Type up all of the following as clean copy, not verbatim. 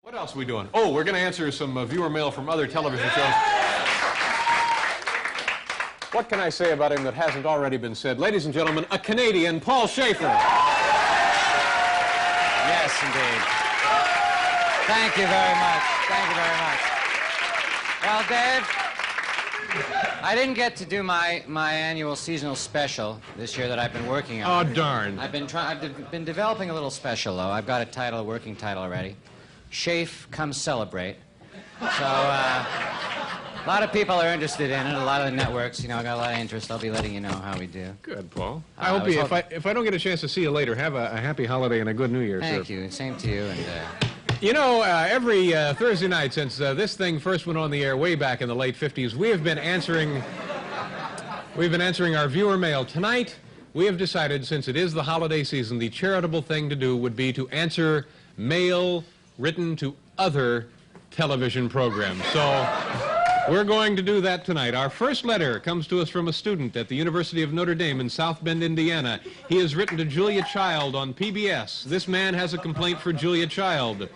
What else are we doing? Oh, we're going to answer some viewer mail from other television shows. What can I say about him that hasn't already been said? Ladies and gentlemen, a Canadian, Paul Schaefer. Yes, indeed. Thank you very much. Thank you very much. Well, Dave, I didn't get to do my annual seasonal special this year that I've been working on. Oh, darn. I've been developing a little special, though. I've got a title, a working title already. Schaefer Come Celebrate. So, a lot of people are interested in it. A lot of the networks, you know, got a lot of interest. I'll be letting you know how we do. Good, Paul. I hope you, if I don't get a chance to see you later, have a happy holiday and a good New Year, sir. Thank you. Same to you. And you know, every Thursday night since this thing first went on the air way back in the late 50s, we've been answering our viewer mail. Tonight, we have decided, since it is the holiday season, the charitable thing to do would be to answer mail written to other television programs. So we're going to do that tonight. Our first letter comes to us from a student at the University of Notre Dame in South Bend, Indiana. He has written to Julia Child on PBS. This man has a complaint for Julia Child.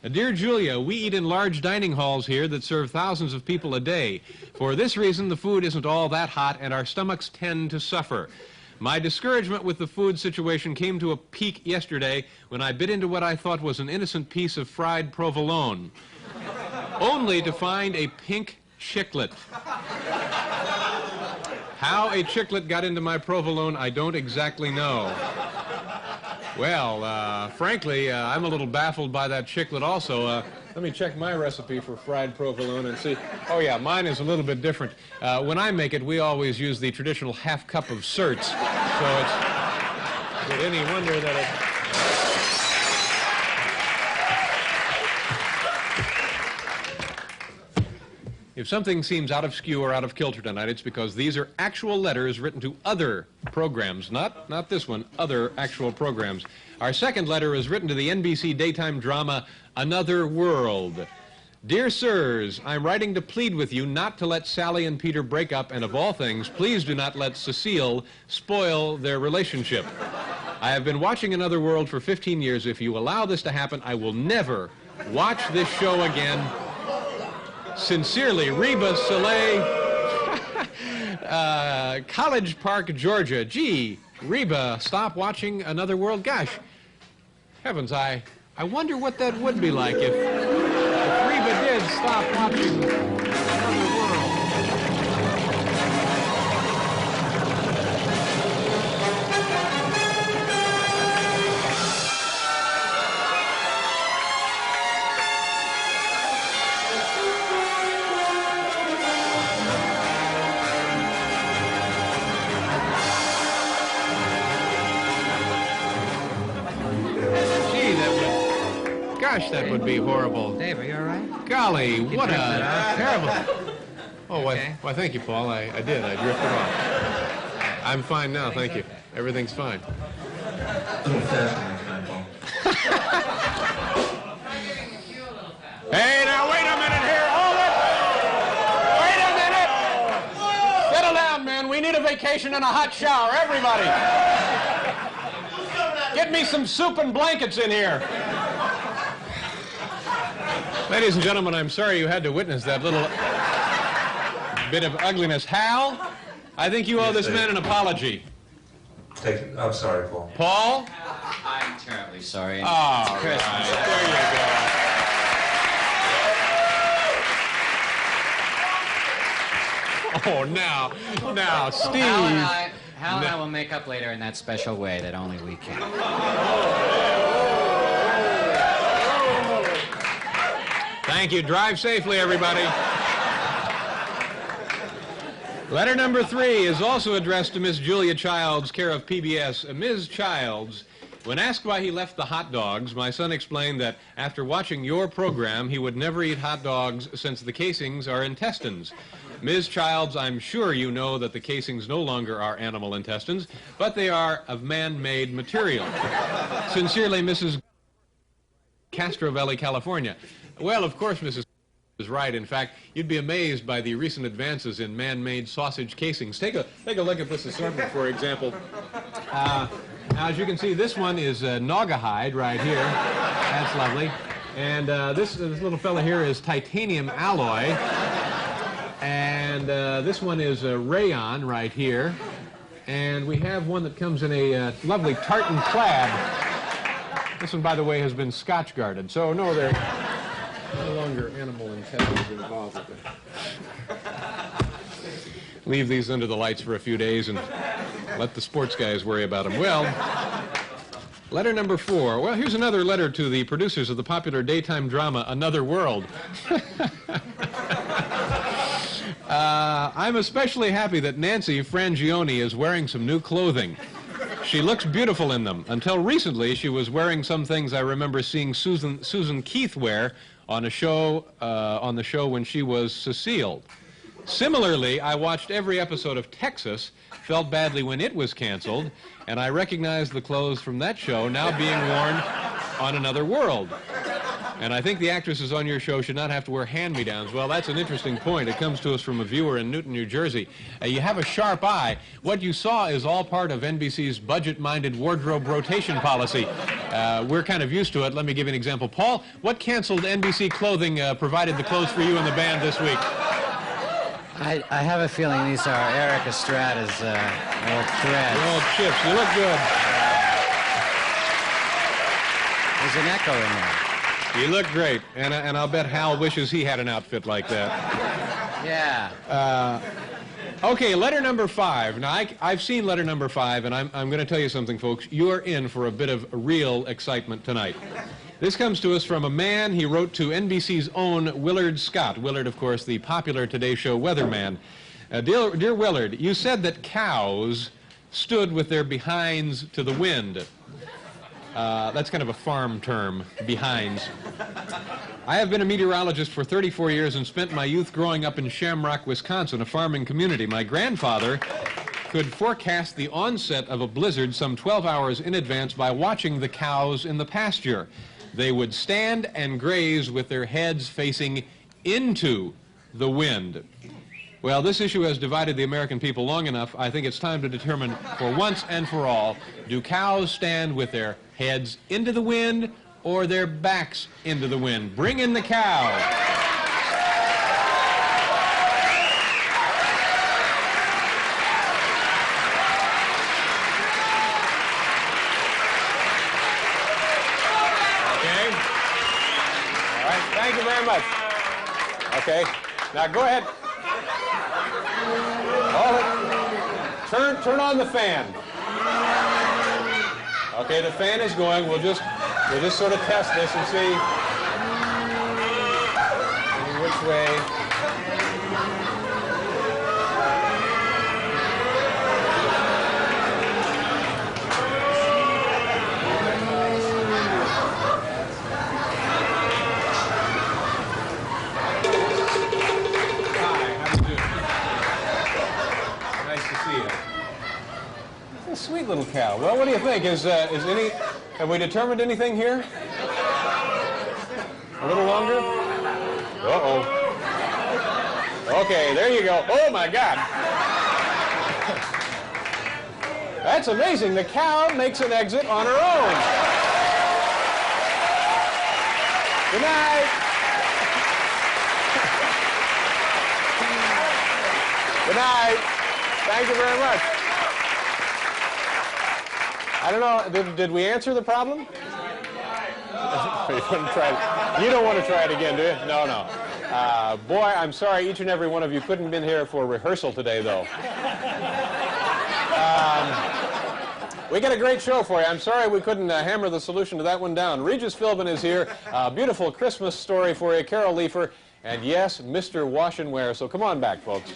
Dear Julia, we eat in large dining halls here that serve thousands of people a day. For this reason, the food isn't all that hot and our stomachs tend to suffer. My discouragement with the food situation came to a peak yesterday when I bit into what I thought was an innocent piece of fried provolone, only to find a pink chiclet. How a chiclet got into my provolone, I don't exactly know. Well, frankly, I'm a little baffled by that chiclet also. Let me check my recipe for fried provolone and see. Oh, yeah, mine is a little bit different. When I make it, we always use the traditional half cup of certs. So it's not any wonder that it... If something seems out of skew or out of kilter tonight, it's because these are actual letters written to other programs. Not this one, other actual programs. Our second letter is written to the NBC daytime drama Another World. Dear sirs, I'm writing to plead with you not to let Sally and Peter break up, and of all things, please do not let Cecile spoil their relationship. I have been watching Another World for 15 years. If you allow this to happen, I will never watch this show again. Sincerely, Reba Soleil, College Park, Georgia. Gee, Reba, stop watching Another World. Gosh, heavens, I wonder what that would be like if Reba did stop watching Another World. Gosh, that would be horrible. Dave, are you all right? Golly, what a terrible... Oh, Okay. why, thank you, Paul. I did. I drifted off. I'm fine now, thank you. Everything's fine. Hey, now, wait a minute here. Hold it. Wait a minute. Settle down, man. We need a vacation and a hot shower. Everybody. Get me some soup and blankets in here. Ladies and gentlemen, I'm sorry you had to witness that little bit of ugliness. Hal, I think you owe this man an apology. I'm sorry, Paul. Paul? I'm terribly sorry. All It's Christmas. right. There you go. Oh, now, Steve. Hal and I will make up later in that special way that only we can. Thank you. Drive safely, everybody. Letter number 3 is also addressed to Miss Julia Childs, care of PBS. Ms. Childs, when asked why he left the hot dogs, my son explained that after watching your program, he would never eat hot dogs since the casings are intestines. Ms. Childs, I'm sure you know that the casings no longer are animal intestines, but they are of man-made material. Sincerely, Mrs. Castro Valley, California. Well, of course, Mrs. is right. In fact, you'd be amazed by the recent advances in man-made sausage casings. Take a look at this assortment, for example. Now, as you can see, this one is Naugahyde right here. That's lovely. And this little fella here is titanium alloy. And this one is rayon right here. And we have one that comes in a lovely tartan plaid. This one, by the way, has been Scotch guarded. So, no, they're no longer animal intestines involved with it. Leave these under the lights for a few days and let the sports guys worry about them. Well, letter number 4. Well, here's another letter to the producers of the popular daytime drama Another World. I'm especially happy that Nancy Frangione is wearing some new clothing. She looks beautiful in them. Until recently, she was wearing some things I remember seeing Susan Keith wear on the show when she was Cecile. Similarly, I watched every episode of Texas, felt badly when it was canceled, and I recognized the clothes from that show now being worn on Another World. And I think the actresses on your show should not have to wear hand-me-downs. Well, that's an interesting point. It comes to us from a viewer in Newton, New Jersey. You have a sharp eye. What you saw is all part of NBC's budget-minded wardrobe rotation policy. We're kind of used to it. Let me give you an example. Paul, what canceled NBC clothing provided the clothes for you and the band this week? I have a feeling these are Eric Estrada's old threads. The old chips. You look good. There's an echo in there. You look great, and I'll bet Hal wishes he had an outfit like that. Yeah. Okay, letter number 5. Now, I've seen letter number 5, and I'm going to tell you something, folks. You are in for a bit of real excitement tonight. This comes to us from a man. He wrote to NBC's own Willard Scott. Willard, of course, the popular Today Show weatherman. Dear Willard, you said that cows stood with their behinds to the wind. That's kind of a farm term, behinds. I have been a meteorologist for 34 years and spent my youth growing up in Shamrock, Wisconsin, a farming community. My grandfather could forecast the onset of a blizzard some 12 hours in advance by watching the cows in the pasture. They would stand and graze with their heads facing into the wind. Well, this issue has divided the American people long enough. I think it's time to determine for once and for all, do cows stand with their heads into the wind or their backs into the wind? Bring in the cow. Okay. All right, thank you very much. Okay, now go ahead. Turn on the fan. Okay, the fan is going. We'll just sort of test this and see which way. Sweet little cow. Well, what do you think? Have we determined anything here? A little longer? Uh-oh. Okay, there you go. Oh, my God. That's amazing. The cow makes an exit on her own. Good night. Good night. Thank you very much. I don't know, did we answer the problem? You don't want to try it again, do you? No, no. Boy, I'm sorry each and every one of you couldn't have been here for rehearsal today, though. We got a great show for you. I'm sorry we couldn't hammer the solution to that one down. Regis Philbin is here. Beautiful Christmas story for you, Carol Leifer, and yes, Mr. Wash and Wear. So come on back, folks.